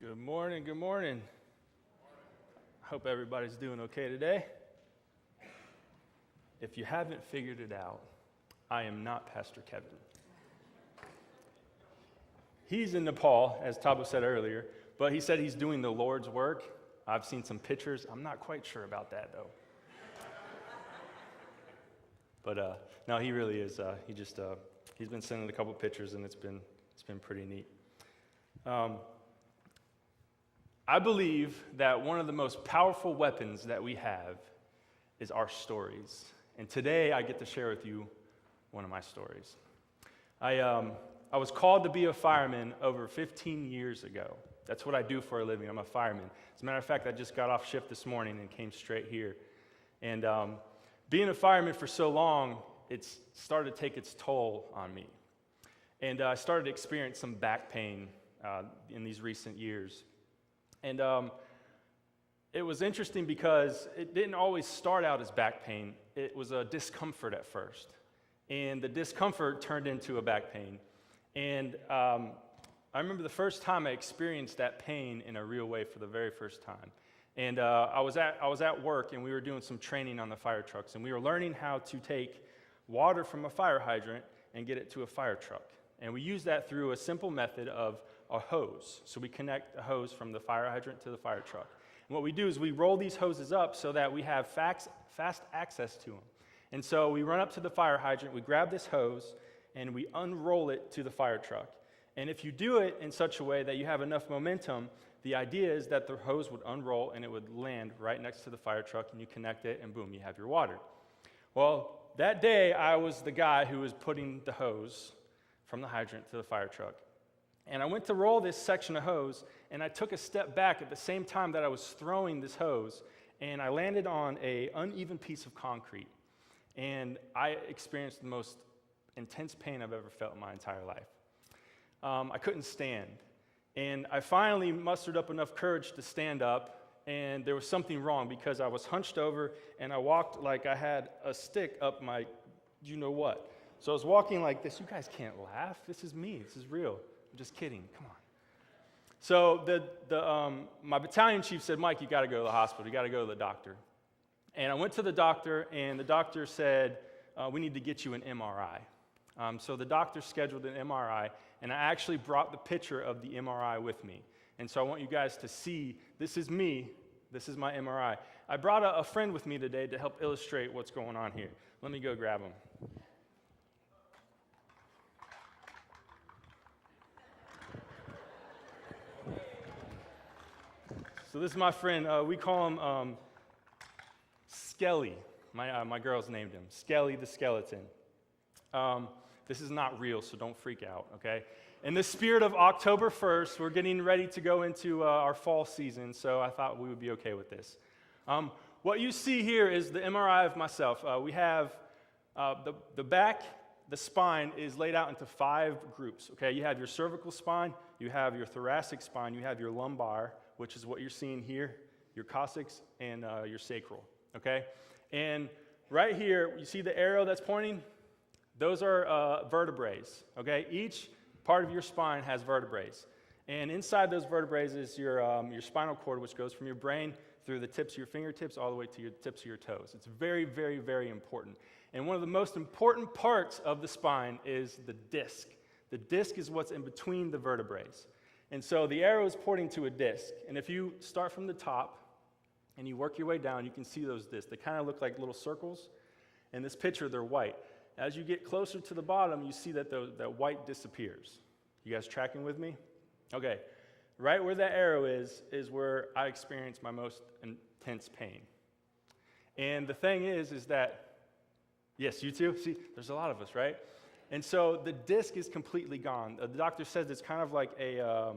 Good morning, good morning. I hope everybody's doing okay today. If you haven't figured it out, I am not Pastor Kevin. He's in Nepal, as Tabo said earlier, but he said he's doing the Lord's work. I've seen some pictures. I'm not quite sure about that, though. But no, he really is. He's been sending a couple pictures, and it's been pretty neat. I believe that one of the most powerful weapons that we have is our stories. And today I get to share with you one of my stories. I was called to be a fireman over 15 years ago. That's what I do for a living. I'm a fireman. As a matter of fact, I just got off shift this morning and came straight here. And being a fireman for so long, it's started to take its toll on me. And I started to experience some back pain in these recent years. And it was interesting because it didn't always start out as back pain. It was a discomfort at first. And the discomfort turned into a back pain. And I remember the first time I experienced that pain in a real way for the very first time. And I was at work, and we were doing some training on the fire trucks. And we were learning how to take water from a fire hydrant and get it to a fire truck. And we used that through a simple method of a hose. So we connect a hose from the fire hydrant to the fire truck. And what we do is we roll these hoses up so that we have fast access to them. And so we run up to the fire hydrant, we grab this hose, and we unroll it to the fire truck. And if you do it in such a way that you have enough momentum, the idea is that the hose would unroll and it would land right next to the fire truck, and you connect it, and boom, you have your water. Well, that day I was the guy who was putting the hose from the hydrant to the fire truck. And I went to roll this section of hose, and I took a step back at the same time that I was throwing this hose, and I landed on an uneven piece of concrete. And I experienced the most intense pain I've ever felt in my entire life. I couldn't stand. And I finally mustered up enough courage to stand up, and there was something wrong because I was hunched over, and I walked like I had a stick up my you-know-what. So I was walking like this. You guys can't laugh. This is me. This is real. I'm just kidding. Come on. So my battalion chief said, Mike, you got to go to the hospital. You got to go to the doctor. And I went to the doctor, and the doctor said, we need to get you an MRI. So the doctor scheduled an MRI, and I actually brought the picture of the MRI with me. And so I want you guys to see, this is me. This is my MRI. I brought a friend with me today to help illustrate what's going on here. Let me go grab him. So this is my friend. We call him Skelly. My girl's named him Skelly the Skeleton. This is not real, so don't freak out, okay? In the spirit of October 1st, we're getting ready to go into our fall season, so I thought we would be okay with this. What you see here is the MRI of myself. We have the back, the spine is laid out into 5 groups, okay? You have your cervical spine, you have your thoracic spine, you have your lumbar, which is what you're seeing here, your coccyx, and your sacral, okay? And right here, you see the arrow that's pointing? Those are vertebrae, okay? Each part of your spine has vertebrae. And inside those vertebrae is your spinal cord, which goes from your brain through the tips of your fingertips all the way to your tips of your toes. It's very, very, very important. And one of the most important parts of the spine is the disc. The disc is what's in between the vertebrae. And so the arrow is pointing to a disc. And if you start from the top and you work your way down, you can see those discs. They kind of look like little circles. In this picture, they're white. As you get closer to the bottom, you see that that white disappears. You guys tracking with me? Okay. Right where that arrow is where I experience my most intense pain. And the thing is that, yes, you too? See, there's a lot of us, right? And so the disc is completely gone. The doctor says it's kind of like a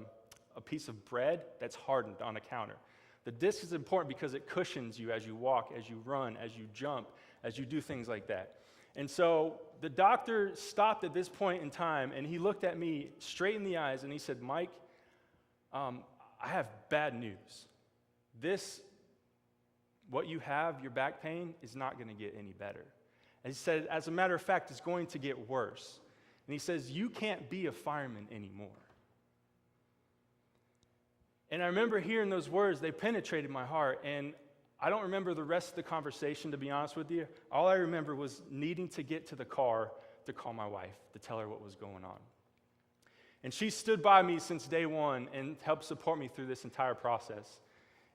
piece of bread that's hardened on a counter. The disc is important because it cushions you as you walk, as you run, as you jump, as you do things like that. And so the doctor stopped at this point in time, and he looked at me straight in the eyes, and he said, Mike, I have bad news. What you have, your back pain, is not going to get any better. And he said, as a matter of fact, it's going to get worse. And he says, you can't be a fireman anymore. And I remember hearing those words, they penetrated my heart, and I don't remember the rest of the conversation, to be honest with you. All I remember was needing to get to the car to call my wife, to tell her what was going on. And she stood by me since day one and helped support me through this entire process.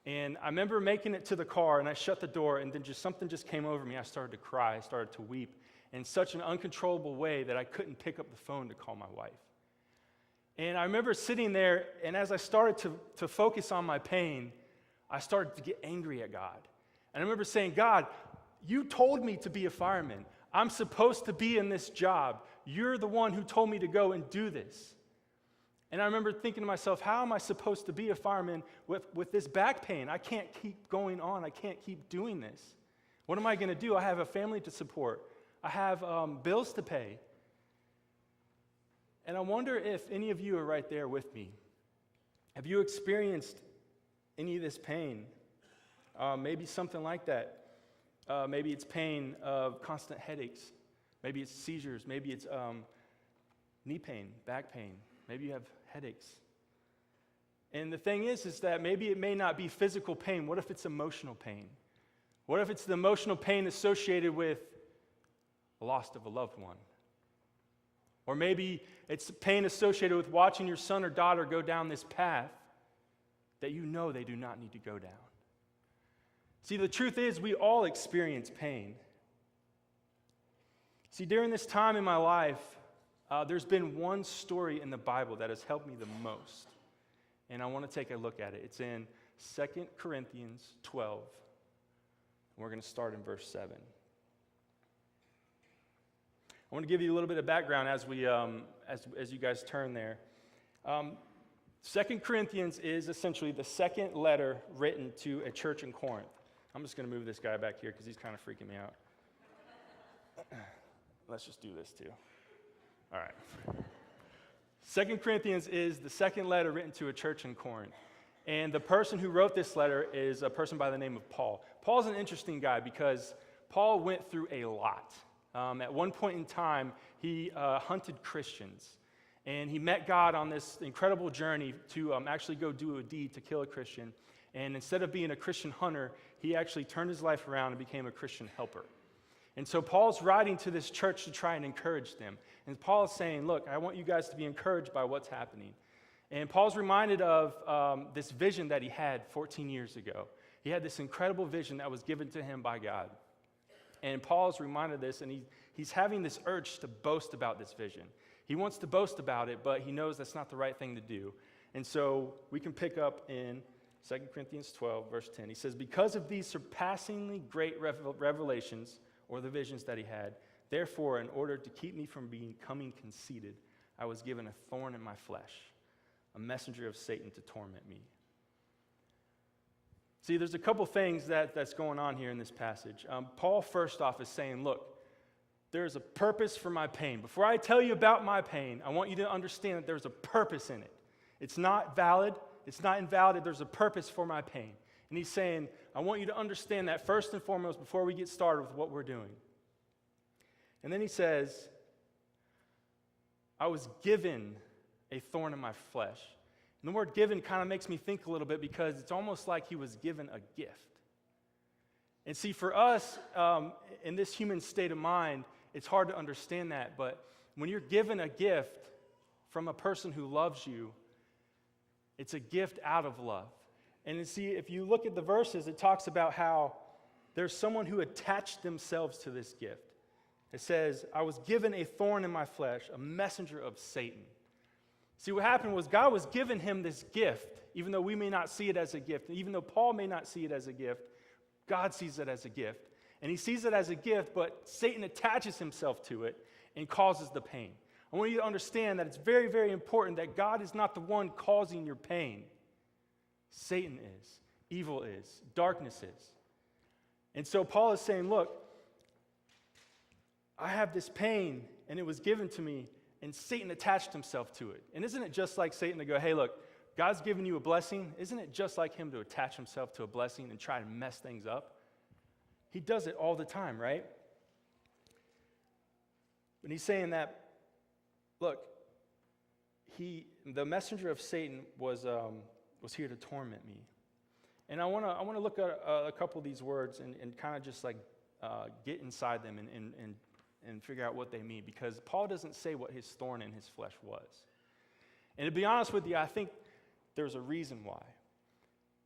And I remember making it to the car, and I shut the door, and then something just came over me. I started to cry, I started to weep in such an uncontrollable way that I couldn't pick up the phone to call my wife. And I remember sitting there, and as I started to focus on my pain, I started to get angry at God. And I remember saying, God, you told me to be a fireman. I'm supposed to be in this job. You're the one who told me to go and do this. And I remember thinking to myself, how am I supposed to be a fireman with this back pain? I can't keep going on. I can't keep doing this. What am I going to do? I have a family to support. I have bills to pay. And I wonder if any of you are right there with me. Have you experienced any of this pain? Maybe something like that. Maybe it's pain of constant headaches. Maybe it's seizures. Maybe it's knee pain, back pain. Maybe you have headaches. And the thing is that maybe it may not be physical pain. What if it's emotional pain? What if it's the emotional pain associated with the loss of a loved one? Or maybe it's pain associated with watching your son or daughter go down this path that you know they do not need to go down. See, the truth is we all experience pain. See, during this time in my life, there's been one story in the Bible that has helped me the most. And I want to take a look at it. It's in 2 Corinthians 12. We're going to start in verse 7. I want to give you a little bit of background as you guys turn there. 2 Corinthians is essentially the second letter written to a church in Corinth. I'm just going to move this guy back here because he's kind of freaking me out. Let's just do this too. All right. 2 Corinthians is the second letter written to a church in Corinth. And the person who wrote this letter is a person by the name of Paul. Paul's an interesting guy because Paul went through a lot. At one point in time, he hunted Christians. And he met God on this incredible journey to actually go do a deed to kill a Christian. And instead of being a Christian hunter, he actually turned his life around and became a Christian helper. And so Paul's writing to this church to try and encourage them. And Paul is saying, look, I want you guys to be encouraged by what's happening. And Paul's reminded of this vision that he had 14 years ago. He had this incredible vision that was given to him by God. And Paul's reminded of this, and he's having this urge to boast about this vision. He wants to boast about it, but he knows that's not the right thing to do. And so we can pick up in 2 Corinthians 12, verse 10. He says, because of these surpassingly great revelations, or the visions that he had, therefore, in order to keep me from becoming conceited, I was given a thorn in my flesh, a messenger of Satan to torment me. See, there's a couple things that's going on here in this passage. Paul, first off, is saying, look, there's a purpose for my pain. Before I tell you about my pain, I want you to understand that there's a purpose in it. It's not valid. It's not invalid. There's a purpose for my pain. And he's saying, I want you to understand that first and foremost before we get started with what we're doing. And then he says, I was given a thorn in my flesh. And the word given kind of makes me think a little bit because it's almost like he was given a gift. And see, for us, in this human state of mind, it's hard to understand that. But when you're given a gift from a person who loves you, it's a gift out of love. And see, if you look at the verses, it talks about how there's someone who attached themselves to this gift. It says, I was given a thorn in my flesh, a messenger of Satan. See, what happened was God was giving him this gift, even though we may not see it as a gift. And even though Paul may not see it as a gift, God sees it as a gift. And he sees it as a gift, but Satan attaches himself to it and causes the pain. I want you to understand that it's very, very important that God is not the one causing your pain. Satan is, evil is, darkness is. And so Paul is saying, look, I have this pain, and it was given to me, and Satan attached himself to it. And isn't it just like Satan to go, hey, look, God's given you a blessing. Isn't it just like him to attach himself to a blessing and try to mess things up? He does it all the time, right? And he's saying that, look, the messenger of Satan was was here to torment me. And I want to look at a couple of these words and kind of just like get inside them and figure out what they mean, because Paul doesn't say what his thorn in his flesh was. And to be honest with you, I think there's a reason why.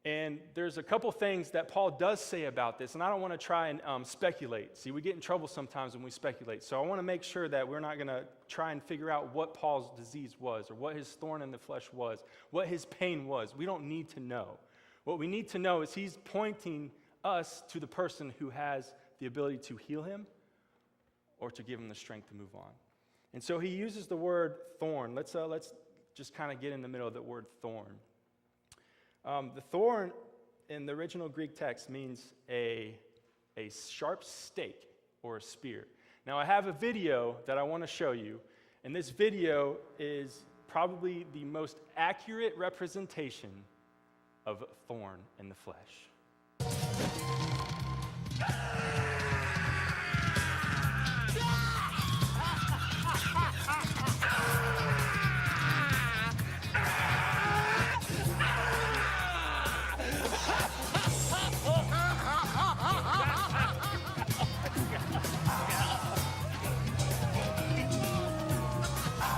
And there's a couple things that Paul does say about this, and I don't want to try and speculate. See, we get in trouble sometimes when we speculate. So I want to make sure that we're not going to try and figure out what Paul's disease was, or what his thorn in the flesh was, what his pain was. We don't need to know. What we need to know is he's pointing us to the person who has the ability to heal him or to give him the strength to move on. And so he uses the word thorn. Let's just kind of get in the middle of the word thorn. The thorn in the original Greek text means a sharp stake or a spear. Now, I have a video that I want to show you, and this video is probably the most accurate representation of a thorn in the flesh.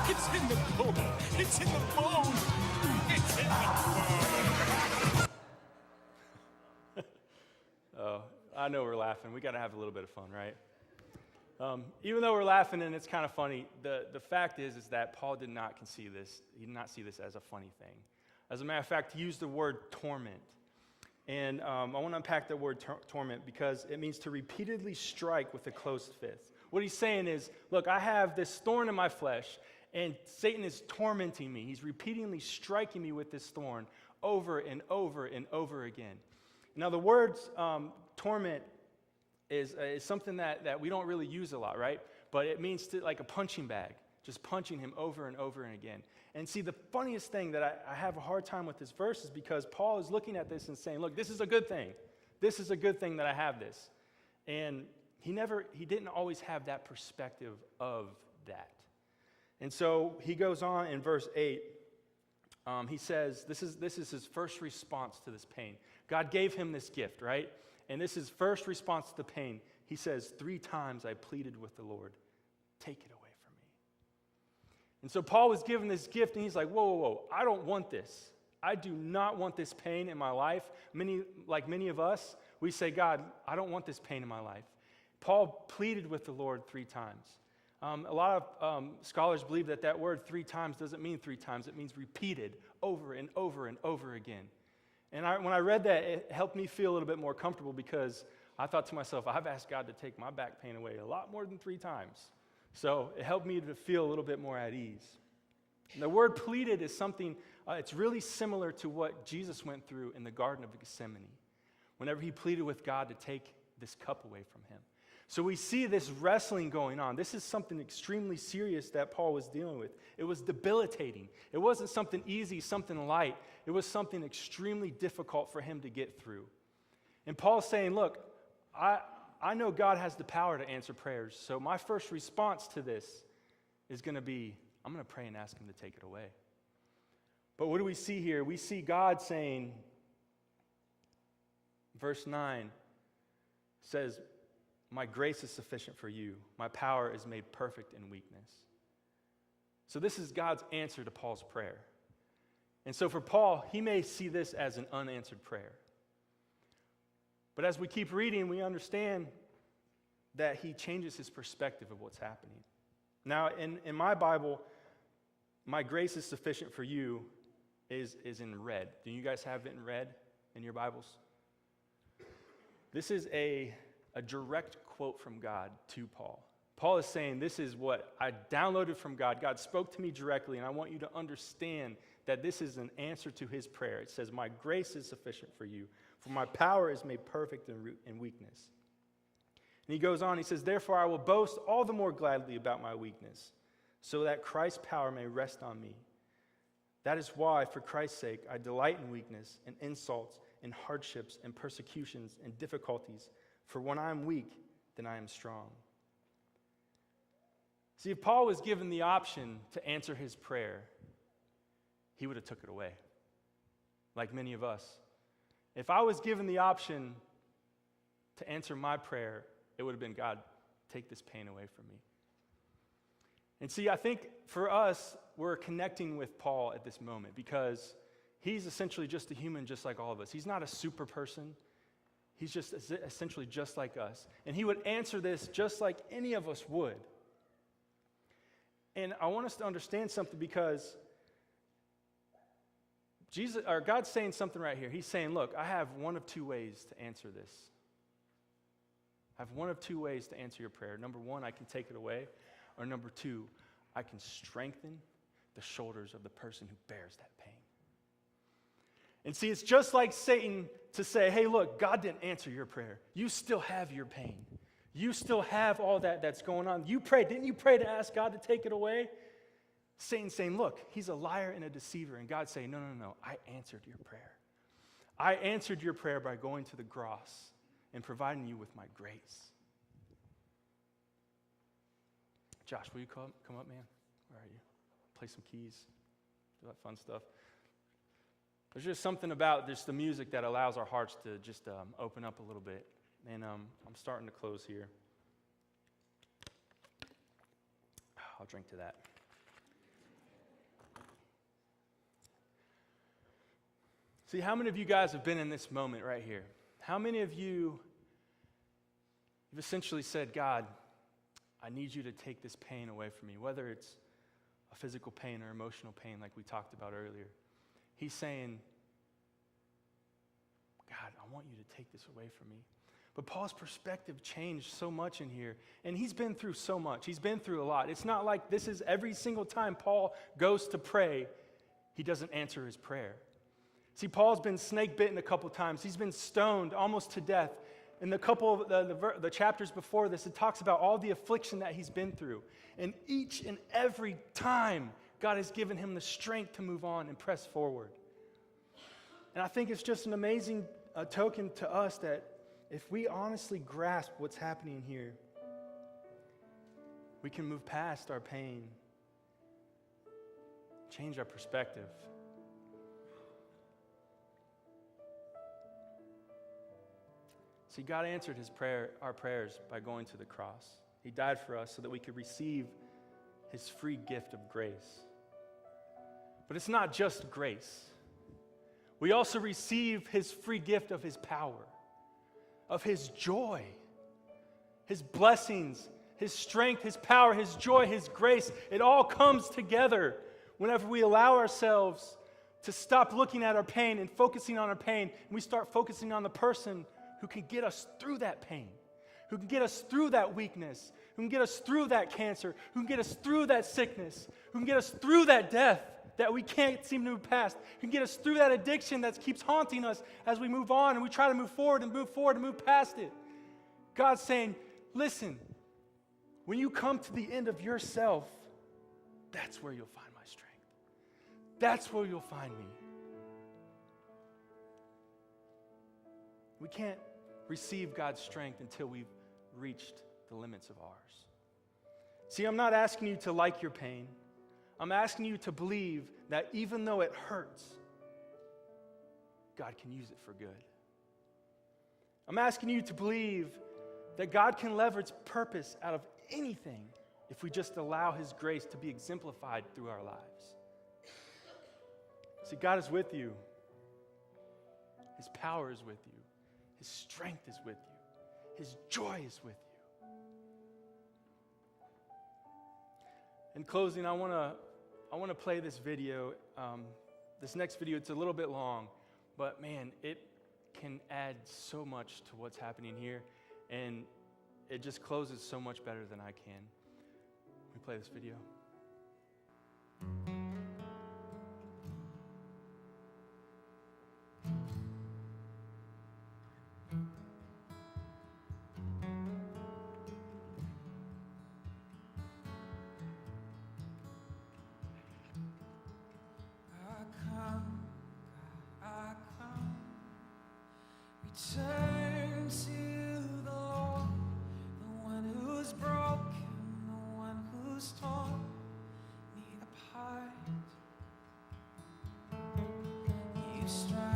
It's in the bone. It's in the bone. It's in the bone. Oh, I know we're laughing. We got to have a little bit of fun, right? Even though we're laughing and it's kind of funny, the fact is that Paul did not conceive this. He did not see this as a funny thing. As a matter of fact, he used the word torment. And I want to unpack the word torment because it means to repeatedly strike with a closed fist. What he's saying is, look, I have this thorn in my flesh, and Satan is tormenting me. He's repeatedly striking me with this thorn over and over and over again. Now, the word torment is something that we don't really use a lot, right? But it means like a punching bag, just punching him over and over and again. And see, the funniest thing that I have a hard time with this verse is because Paul is looking at this and saying, look, this is a good thing. This is a good thing that I have this. And he didn't always have that perspective of that. And so he goes on in verse 8. He says, this is his first response to this pain. God gave him this gift, right? And this is first response to the pain. He says, 3 times I pleaded with the Lord, take it away from me. And so Paul was given this gift, and he's like, whoa, I don't want this. I do not want this pain in my life. Many of us, we say, God, I don't want this pain in my life. Paul pleaded with the Lord 3 times. A lot of scholars believe that word 3 times doesn't mean 3 times. It means repeated over and over and over again. And when I read that, it helped me feel a little bit more comfortable because I thought to myself, I've asked God to take my back pain away a lot more than 3 times. So it helped me to feel a little bit more at ease. And the word pleaded is something, it's really similar to what Jesus went through in the Garden of Gethsemane, whenever he pleaded with God to take this cup away from him. So we see this wrestling going on. This is something extremely serious that Paul was dealing with. It was debilitating. It wasn't something easy, something light. It was something extremely difficult for him to get through. And Paul's saying, look, I know God has the power to answer prayers, so my first response to this is going to be, I'm going to pray and ask him to take it away. But what do we see here? We see God saying, verse 9 says, my grace is sufficient for you. My power is made perfect in weakness. So this is God's answer to Paul's prayer. And so for Paul, he may see this as an unanswered prayer. But as we keep reading, we understand that he changes his perspective of what's happening. Now, in my Bible, my grace is sufficient for you is in red. Do you guys have it in red in your Bibles? This is a direct quote from God to Paul. Paul is saying, this is what I downloaded from God. God spoke to me directly, and I want you to understand that this is an answer to his prayer. It says, my grace is sufficient for you, for my power is made perfect in weakness. And he goes on, he says, therefore I will boast all the more gladly about my weakness, so that Christ's power may rest on me. That is why, for Christ's sake, I delight in weakness and insults and hardships and persecutions and difficulties. For when I am weak, then I am strong. See, if Paul was given the option to answer his prayer, he would have took it away. like many of us. If I was given the option to answer my prayer, it would have been, God, take this pain away from me. And see, I think for us, we're connecting with Paul at this moment because he's essentially just a human just like all of us. He's not a super person. He's just essentially just like us. And he would answer this just like any of us would. And I want us to understand something because God's saying something right here. He's saying, look, I have one of two ways to answer this. I have one of two ways to answer your prayer. Number one, I can take it away. Or number two, I can strengthen the shoulders of the person who bears that pain. And see, it's just like Satan to say, hey, look, God didn't answer your prayer. You still have your pain. You still have all that's going on. You prayed. Didn't you pray to ask God to take it away? Satan's saying, look, he's a liar and a deceiver. And God's saying, no. I answered your prayer. I answered your prayer by going to the cross and providing you with my grace. Josh, will you come up, man? Where are you? Play some keys. Do that fun stuff. There's just something about just the music that allows our hearts to just open up a little bit. And I'm starting to close here. I'll drink to that. See, how many of you guys have been in this moment right here? How many of you have essentially said, God, I need you to take this pain away from me, whether it's a physical pain or emotional pain like we talked about earlier. He's saying, God, I want you to take this away from me. But Paul's perspective changed so much in here, and he's been through so much. He's been through a lot. It's not like this is every single time Paul goes to pray, he doesn't answer his prayer. See, Paul's been snake bitten a couple times. He's been stoned almost to death. In the couple of the chapters before this, it talks about all the affliction that he's been through. And each and every time, God has given him the strength to move on and press forward. And I think it's just an amazing token to us that if we honestly grasp what's happening here, we can move past our pain, change our perspective. See, God answered our prayers by going to the cross. He died for us so that we could receive his free gift of grace. But it's not just grace. We also receive his free gift of his power, of his joy, his blessings, his strength, his power, his joy, his grace. It all comes together whenever we allow ourselves to stop looking at our pain and focusing on our pain, and we start focusing on the person who can get us through that pain, who can get us through that weakness, who can get us through that cancer, who can get us through that sickness, who can get us through that death that we can't seem to move past, who can get us through that addiction that keeps haunting us as we move on and we try to move forward and move past it. God's saying, listen, when you come to the end of yourself, that's where you'll find my strength. That's where you'll find me. We can't receive God's strength until we've reached the limits of ours. See, I'm not asking you to like your pain. I'm asking you to believe that even though it hurts, God can use it for good. I'm asking you to believe that God can leverage purpose out of anything if we just allow his grace to be exemplified through our lives. See, God is with you. His power is with you. His strength is with you. His joy is with you. In closing, I want to play this video. This next video, it's a little bit long, but man, it can add so much to what's happening here, and it just closes so much better than I can. Let me play this video. Turn to the Lord, the one who's broken, the one who's torn me apart. You strike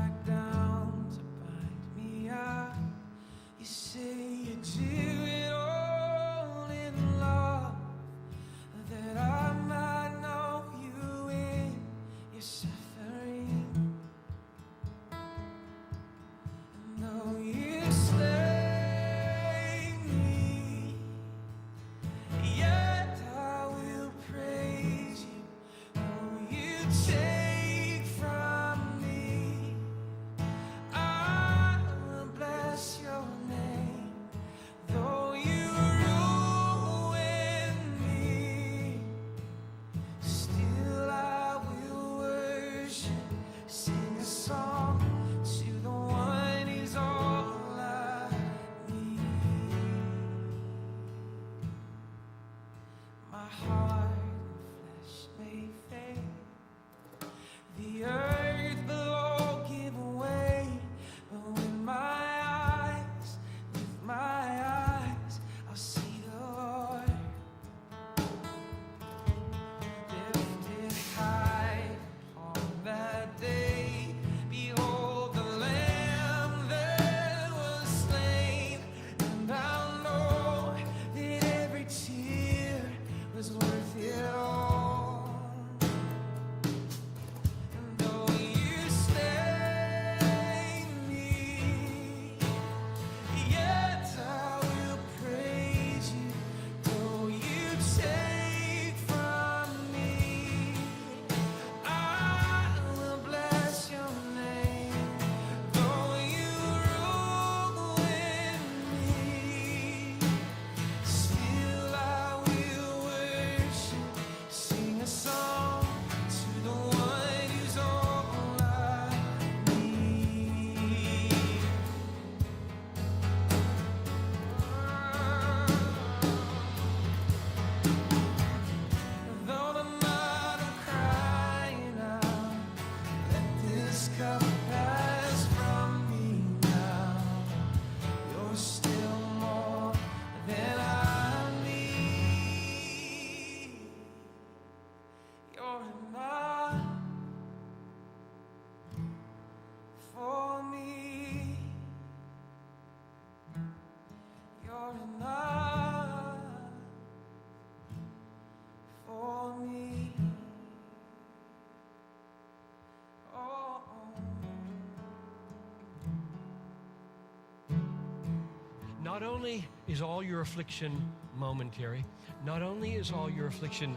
not only is all your affliction momentary, not only is all your affliction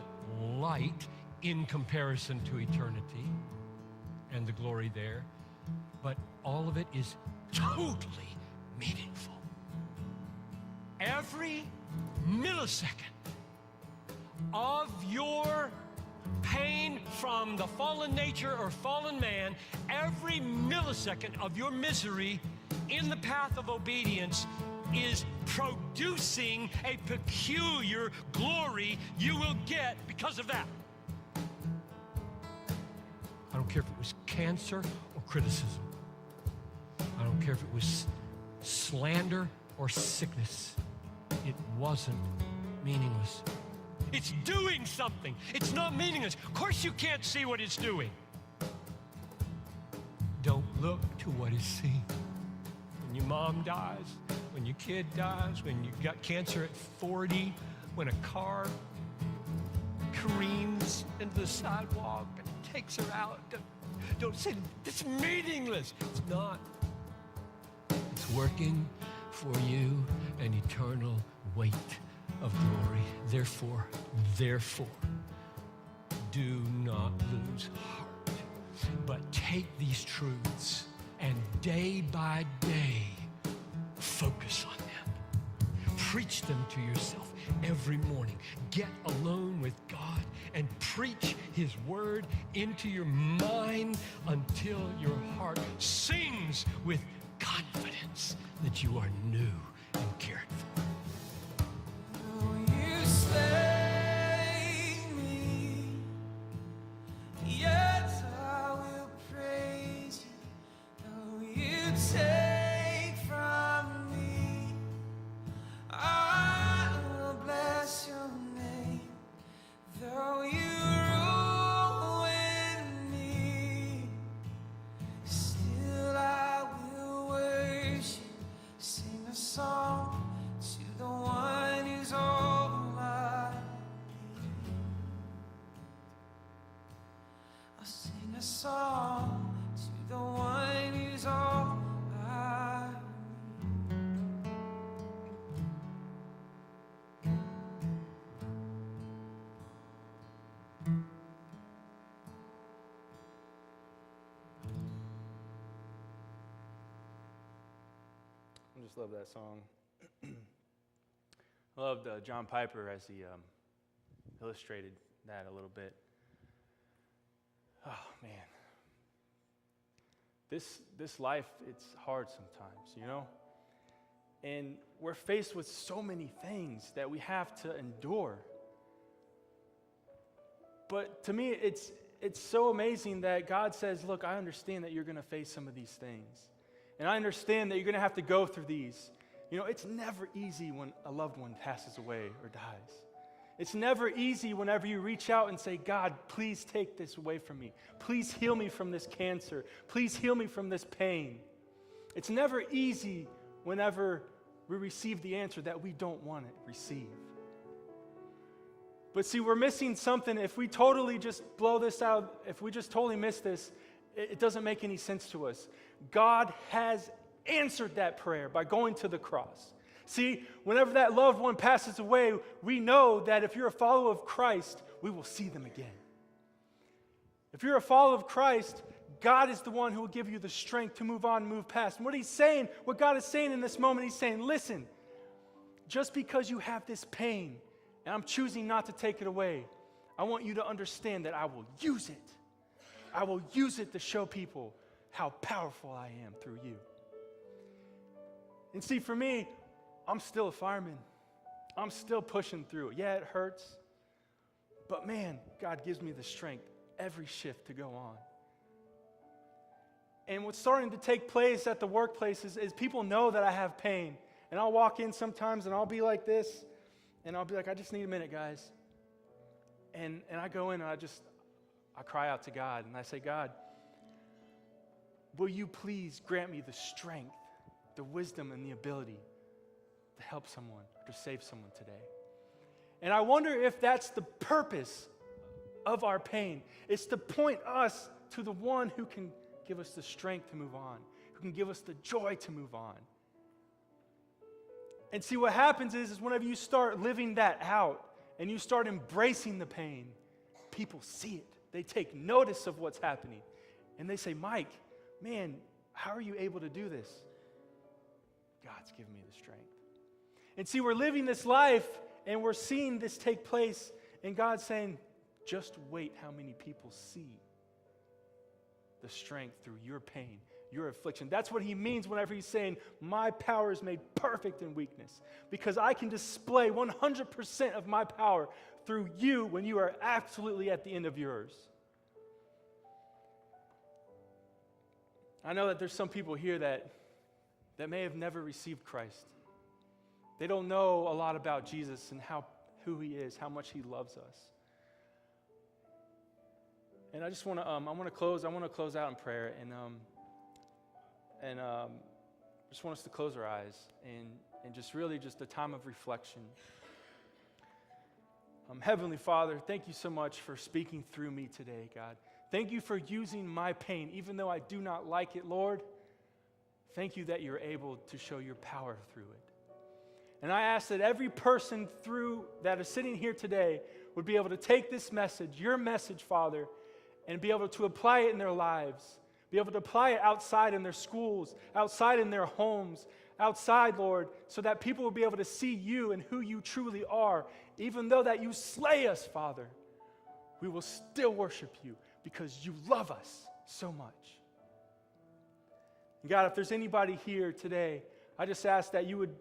light in comparison to eternity and the glory there, but all of it is totally meaningful. Every millisecond of your pain from the fallen nature or fallen man, every millisecond of your misery in the path of obedience is producing a peculiar glory you will get because of that. I don't care if it was cancer or criticism. I don't care if it was slander or sickness. It wasn't meaningless. It's doing something. It's not meaningless. Of course you can't see what it's doing. Don't look to what is seen. When your mom dies, when your kid dies, when you got cancer at 40, when a car careens into the sidewalk and takes her out, don't say, it's meaningless. It's not. It's working for you an eternal weight of glory. Therefore, do not lose heart, but take these truths and day by day focus on them. Preach them to yourself every morning. Get alone with God and preach His word into your mind until your heart sings with confidence that you are new and cared for. You slay me, yet I will praise you. Though you take from me, I will bless your name. Though you ruin me, still I will worship. Sing a song to the one who's all I need. I'll sing a song to the one who's all I need. I just love that song. I loved John Piper as he illustrated that a little bit. Oh, man. This life, it's hard sometimes, you know? And we're faced with so many things that we have to endure. But to me, it's so amazing that God says, look, I understand that you're going to face some of these things. And I understand that you're going to have to go through these. You know, it's never easy when a loved one passes away or dies. It's never easy whenever you reach out and say, God, please take this away from me. Please heal me from this cancer. Please heal me from this pain. It's never easy whenever we receive the answer that we don't want to receive. But see, we're missing something. If we totally just blow this out, if we just totally miss this, it doesn't make any sense to us. God has answered that prayer by going to the cross. See, whenever that loved one passes away, we know that if you're a follower of Christ, we will see them again. If you're a follower of Christ, God is the one who will give you the strength to move on and move past. And what God is saying in this moment, He's saying, listen, just because you have this pain, and I'm choosing not to take it away, I want you to understand that I will use it. I will use it to show people how powerful I am through you. And see, for me, I'm still a fireman. I'm still pushing through. Yeah, it hurts. But man, God gives me the strength every shift to go on. And what's starting to take place at the workplace is people know that I have pain. And I'll walk in sometimes and I'll be like this. And I'll be like, I just need a minute, guys. And I go in and I cry out to God. And I say, God, will you please grant me the strength, the wisdom, and the ability to help someone, to save someone today? And I wonder if that's the purpose of our pain. It's to point us to the one who can give us the strength to move on, who can give us the joy to move on. And see, what happens is whenever you start living that out and you start embracing the pain, people see it. They take notice of what's happening. And they say, Mike, man, how are you able to do this? God's given me the strength. And see, we're living this life and we're seeing this take place, and God's saying, just wait how many people see the strength through your pain, your affliction. That's what he means whenever he's saying, my power is made perfect in weakness, because I can display 100% of my power through you when you are absolutely at the end of yours. I know that there's some people here that may have never received Christ. They don't know a lot about Jesus and who he is, how much he loves us. And I just want to I want to close out in prayer, and just want us to close our eyes and just really just a time of reflection. Heavenly Father, thank you so much for speaking through me today, God. Thank you for using my pain, even though I do not like it, Lord. Thank you that you're able to show your power through it. And I ask that every person that is sitting here today would be able to take this message, your message, Father, and be able to apply it in their lives, be able to apply it outside in their schools, outside in their homes, outside, Lord, so that people will be able to see you and who you truly are. Even though that you slay us, Father, we will still worship you because you love us so much. And God, if there's anybody here today, I just ask that you would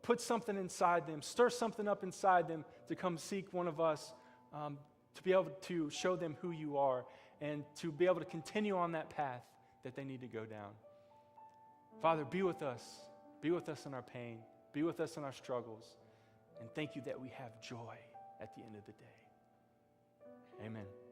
put something inside them, stir something up inside them to come seek one of us, to be able to show them who you are and to be able to continue on that path that they need to go down. Father, be with us. Be with us in our pain. Be with us in our struggles. And thank you that we have joy at the end of the day. Amen.